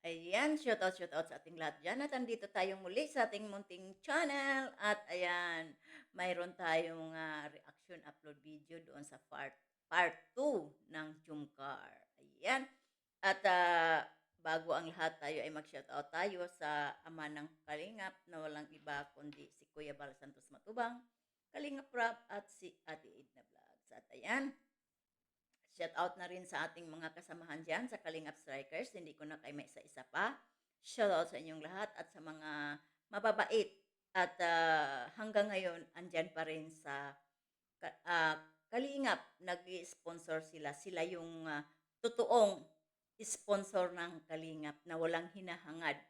Ayan, shoutout sa ating lahat diyan at andito tayo muli sa ating munting channel at ayan, mayroon tayong, reaction upload video doon sa part 2 ng Jumcar, ayan. At, bago ang lahat tayo ay mag-shoutout tayo sa ama ng kalingap na walang iba kundi si Kuya Bal Santos Matubang, Kalingap Rap at si Ate Edna Vlogs at ayan. Shout out na rin sa ating mga kasamahan diyan sa Kalingap Strikers, hindi ko na kayo maisa-isa pa. Shout out sa inyong lahat at sa mga mababait at, hanggang ngayon andiyan pa rin sa Kalingap nag-i-sponsor sila. Sila yung, totoong sponsor ng Kalingap na walang hinahangad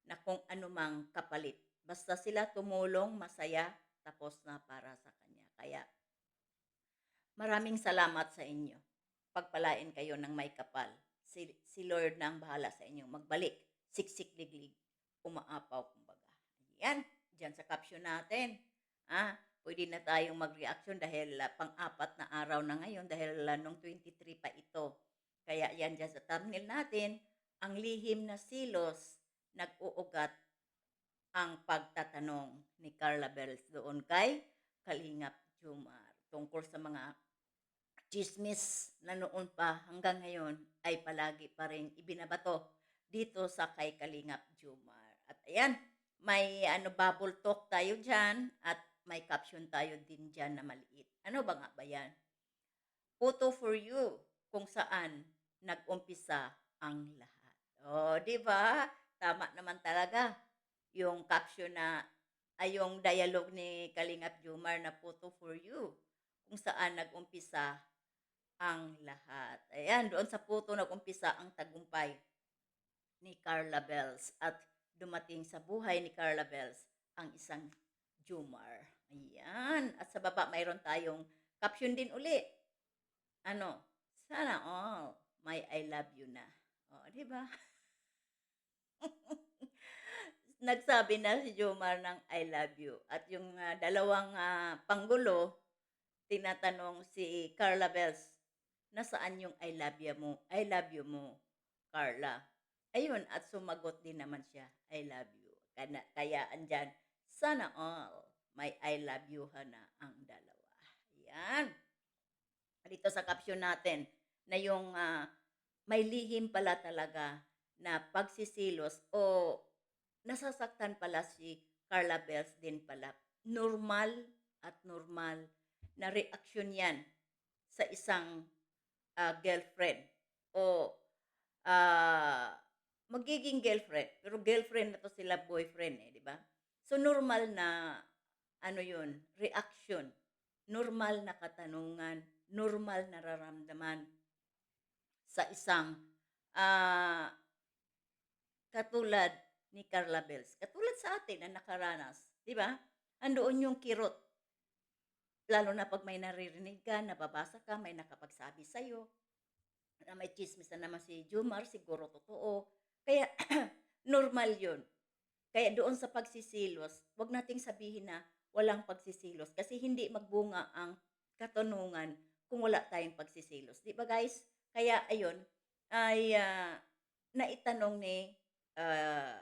na kung anumang kapalit. Basta sila tumulong, masaya, tapos na para sa kanya. Kaya maraming salamat sa inyo. Pagpalain kayo ng may kapal. Si Lord na ang bahala sa inyo magbalik. Siksik liglig, umaapaw kumbaga. Yan, diyan sa caption natin. Pwede na tayong mag-reaction dahil pang-apat na araw na ngayon dahil nung 23 pa ito. Kaya yan diyan sa thumbnail natin, ang lihim na silos nag-uugat ang pagtatanong ni Carla Bells doon kay Kalingap Jumar tungkol sa mga tsismis na noon pa hanggang ngayon ay palagi pa ring ibinabato dito sa kay Kalingap Jumar. At ayan, may bubble talk tayo diyan at may caption tayo din diyan na maliit. Ano ba nga ba 'yan? Photo for you kung saan nag-umpisa ang lahat. Oh, 'di ba? Tama naman talaga yung caption na ay yung dialogue ni Kalingap Jumar na photo for you kung saan nag-umpisa ang lahat. Ayan, doon sa puto nag-umpisa ang tagumpay ni Carla Bells at dumating sa buhay ni Carla Bells ang isang Jumar. Ayan. At sa baba mayroon tayong caption din uli. Ano? Sana all. May I love you na. O, di ba? Nagsabi na si Jomar ng I love you. At yung dalawang panggulo, tinatanong si Carla Bells, nasaan yung I love you mo, Carla? Ayun, at sumagot din naman siya, I love you. Kaya andyan, sana all, may I love you na ang dalawa. Yan. Dito sa caption natin, na yung may lihim pala talaga na pagsisilos o nasasaktan pala si Carla Bells din pala. Normal at normal na reaksyon yan sa isang girlfriend o ah, magiging girlfriend. Pero girlfriend na to sila boyfriend eh, di ba? So normal na ano yun, reaction, normal na katanungan, normal na nararamdaman sa isang ah, katulad ni Carla Bells. Katulad sa atin na nakaranas, di ba? Andoon yung kirot. Lalo na pag may naririnig ka, nababasa ka, may nakapagsabi sa'yo, na may chismis na naman si Jumar, siguro totoo. Kaya normal yun. Kaya doon sa pagsisilos, wag nating sabihin na walang pagsisilos kasi hindi magbunga ang katanungan kung wala tayong pagsisilos. Di ba guys? Kaya ayun, ay naitanong ni ah,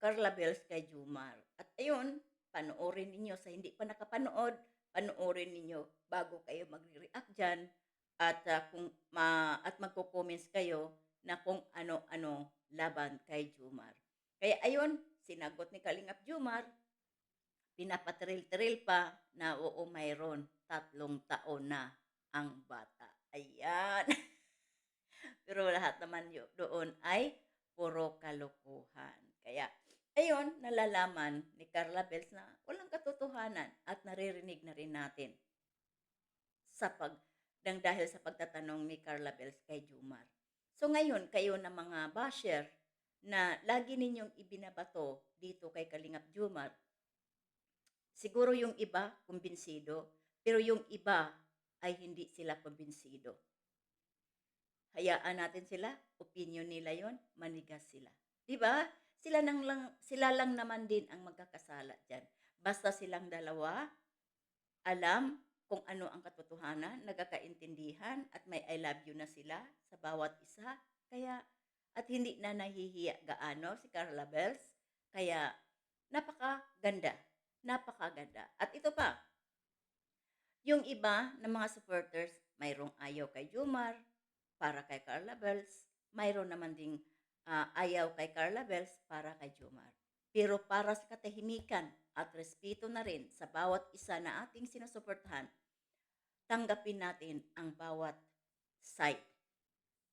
Carla Bells kay Jumar. At ayun, panoorin ninyo sa hindi pa nakapanood, panoorin ninyo bago kayo magre-react dyan at at magko-comments kayo na kung ano-ano laban kay Jumar. Kaya ayun, sinagot ni Kalingap Jumar, pinapatril-tril pa na oo mayroon, 3 taon na ang bata. Ayan. Pero lahat naman doon ay puro kalokohan. Kaya, ayun, nalalaman ni Carla Bells na walang katotohanan at naririnig na rin natin sa dahil sa pagtatanong ni Carla Bells kay Jumar. So ngayon, kayo na mga basher na lagi ninyong ibinabato dito kay Kalingap Jumar, siguro yung iba kumbinsido, pero yung iba ay hindi sila kumbinsido. Hayaan natin sila, opinion nila 'yon, manigas sila. 'Di ba? Sila lang naman din ang magkakasala diyan. Basta silang dalawa alam kung ano ang katotohanan, nagkakaintindihan at may I love you na sila sa bawat isa. Kaya at hindi na nahihiya gaano si Carla Bells. Kaya napakaganda, napakaganda. At ito pa, yung iba ng mga supporters, mayroong ayaw kay Jomar para kay Carla Bells, mayroon naman ding ayaw kay Carla Bells para kay Jomar. Pero para sa katahimikan at respeto na rin sa bawat isa na ating sinusuportahan, tanggapin natin ang bawat side.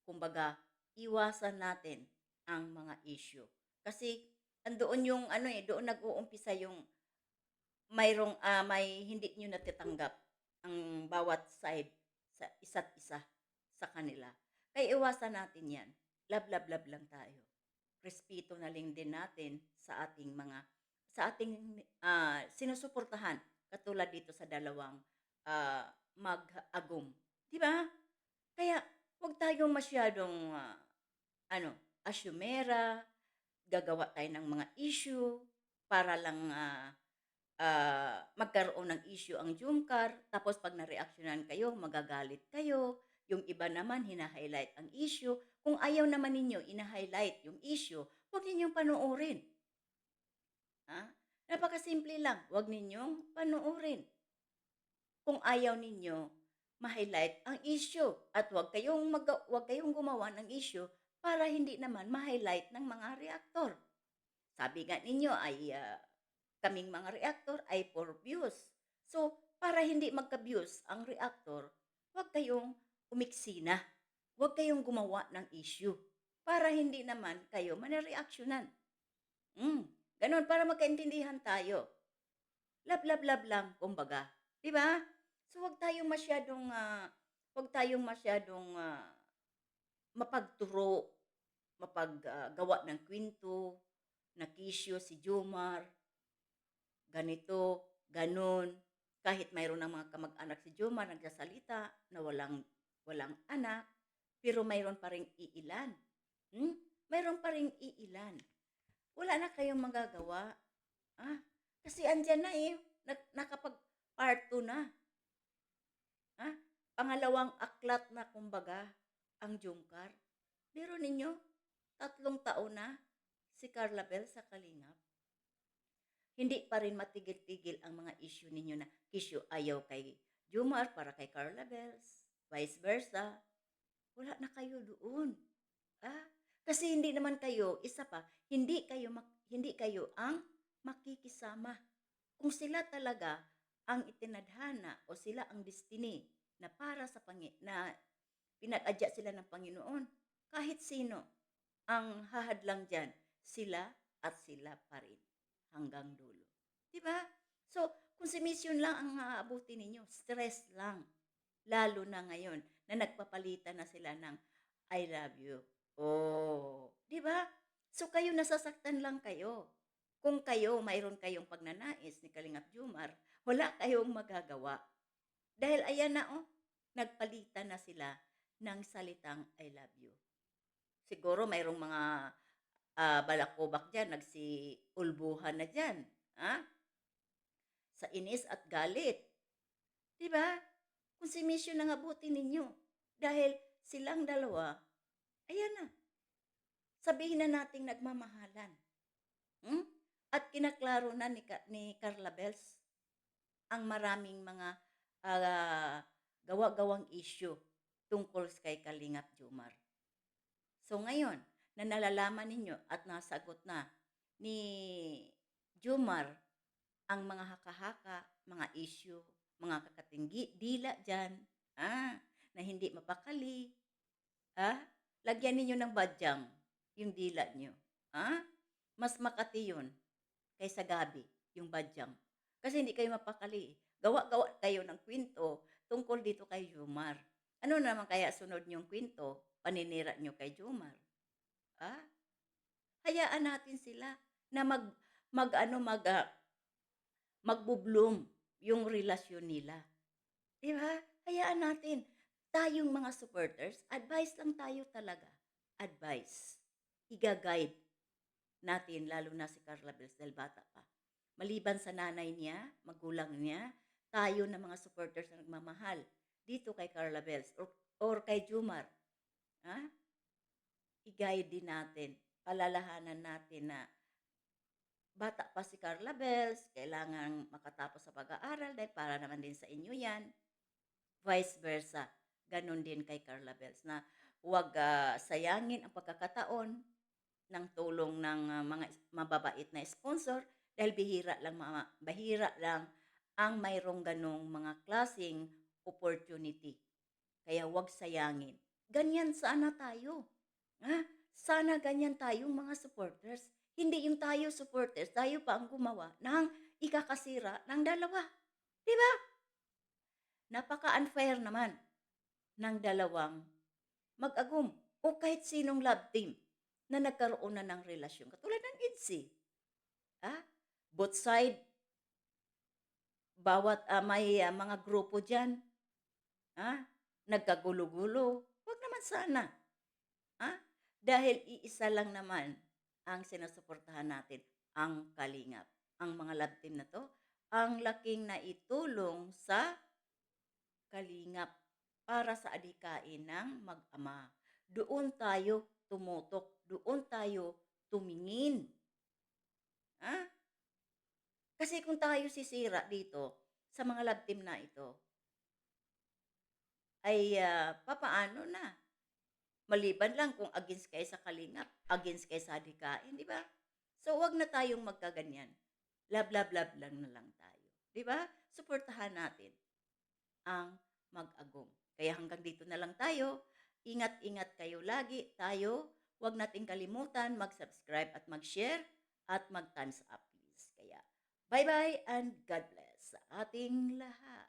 Kumbaga, iwasan natin ang mga issue. Kasi andoon yung ano doon nag-uumpisa yung may hindi niyo natatanggap ang bawat side sa isa't isa sa kanila. Kaya iwasan natin 'yan. Love lang tayo. Respeto na lang din natin sa ating sinusuportahan katulad dito sa dalawang mag-agum, 'di ba? Kaya 'wag tayong masyadong ano, asyumera, gagawa tayo ng mga issue para lang magkaroon ng issue ang Jungkar, tapos 'pag nareaksyonan kayo, magagalit kayo. Yung iba naman hina-highlight ang issue. Kung ayaw naman ninyo ina-highlight yung issue, 'wag ninyong panoorin, ha? Napakasimple lang, 'wag ninyong panoorin. Kung ayaw ninyo ma-highlight ang issue at 'wag kayong gumawa ng issue para hindi naman ma-highlight ng mga reaktor. Sabi nga ninyo ay kaming mga reaktor ay for views. So, para hindi magka-views ang reaktor, huwag kayong umiksina. Huwag kayong gumawa ng issue para hindi naman kayo manireaksyonan. Ganon, para magkaintindihan tayo. Love lang, kumbaga. Di ba? So, huwag tayong masyadong mapagturo, mapaggawa ng kwento, na kisyo si Jomar, ganito, ganon. Kahit mayroon ng mga kamag-anak si Jomar nagsasalita na walang anak, pero mayroon pa ring iilan. Mayroon pa ring iilan. Wala na kayong magagawa. Ah, kasi andyan na nakapag part 2 na. Pangalawang aklat na kumbaga ang Jungkar. Pero ninyo, 3 taon na si Carla Bell sa Kalingap. Hindi pa rin matigil-tigil ang mga issue ninyo na issue ayaw kay Jomar para kay Carla Bells, vice versa. Wala na kayo doon. Kasi hindi naman kayo, isa pa, hindi kayo ang makikisama. Kung sila talaga ang itinadhana o sila ang destiny na para sa na pinag-adya sila ng Panginoon, kahit sino ang hahadlang dyan, sila at sila pa rin hanggang dulo. Diba? So, kung si mission lang ang aabuti ninyo, stress lang. Lalo na ngayon na nagpapalitan na sila ng I love you. Oh, di ba? So kayo nasasaktan lang kayo. Kung kayo, mayroon kayong pagnanais ni Kalingap Jomar, wala kayong magagawa. Dahil ayan na nagpalitan na sila ng salitang I love you. Siguro mayroong mga balakobak dyan, nagsiulbuhan na dyan. Sa inis at galit. Diba? Kung si mission ang abutin ninyo. Dahil silang dalawa, ayan na. Sabihin na nating nagmamahalan. At kinaklaro na ni Carla Bells ang maraming mga gawa-gawang issue tungkol kay Kalingap Jomar. So ngayon, na nalalaman ninyo at nasagot na ni Jomar ang mga haka-haka, mga issue, mga kakatinggi, dila dyan, na hindi mapakali, lagyan ninyo ng badyang yung dila nyo. Mas makati yun kaysa gabi, yung badyang. Kasi hindi kayo mapakali. Gawa-gawa kayo ng kwento tungkol dito kay Jomar. Ano naman kaya sunod nyong kwento? Paninira nyo kay Jomar. Hayaan natin sila na magbo-bloom yung relasyon nila. Diba? Hayaan natin. Tayong mga supporters, advice lang tayo talaga. Advice. Iga-guide natin, lalo na si Carla Bells dahil bata pa. Maliban sa nanay niya, magulang niya, tayo na mga supporters na nagmamahal dito kay Carla Bells or kay Jomar. i-guide din natin, palalahanan natin na bata pa si Carla Bells, kailangang makatapos sa pag-aaral dahil para naman din sa inyo 'yan, vice versa. Gano'n din kay Carla Bells na huwag, sayangin ang pagkakataon ng tulong ng, mga mababait na sponsor dahil bihira lang ang mayroong gano'ng mga klaseng opportunity. Kaya huwag sayangin. Ganyan sana tayo, sana ganyan tayong mga supporters. Hindi yung tayo supporters, tayo pa ang gumawa ng ikakasira ng dalawa, 'di ba? Napaka-unfair naman ng dalawang mag-agum o kahit sinong love team na nagkaroon na ng relasyon katulad ng EDSI, ah, both side bawat, may, mga grupo diyan, ah, nagkagulo-gulo. 'Wag naman sana, ah, dahil iisa lang naman ang sinusuportahan natin, ang Kalingap. Ang mga love team na 'to, ang laking naitulong sa Kalingap para sa adhikain ng mag-ama. Doon tayo tumutok, doon tayo tumingin, ah. Kasi kung tayo sisira dito sa mga love team na ito, ay, papaano na? Maliban lang kung against kayo sa Kalingap, against kayo sa adhikain, 'di ba? So, 'wag na tayong magkaganyan. Love, love, love lang na lang tayo, 'di ba? Suportahan natin ang mag-agum. Kaya hanggang dito na lang tayo. Ingat-ingat kayo lagi. Tayo, 'wag nating kalimutan mag-subscribe at mag-share at mag-thumbs up please. Kaya bye-bye and God bless sa ating lahat.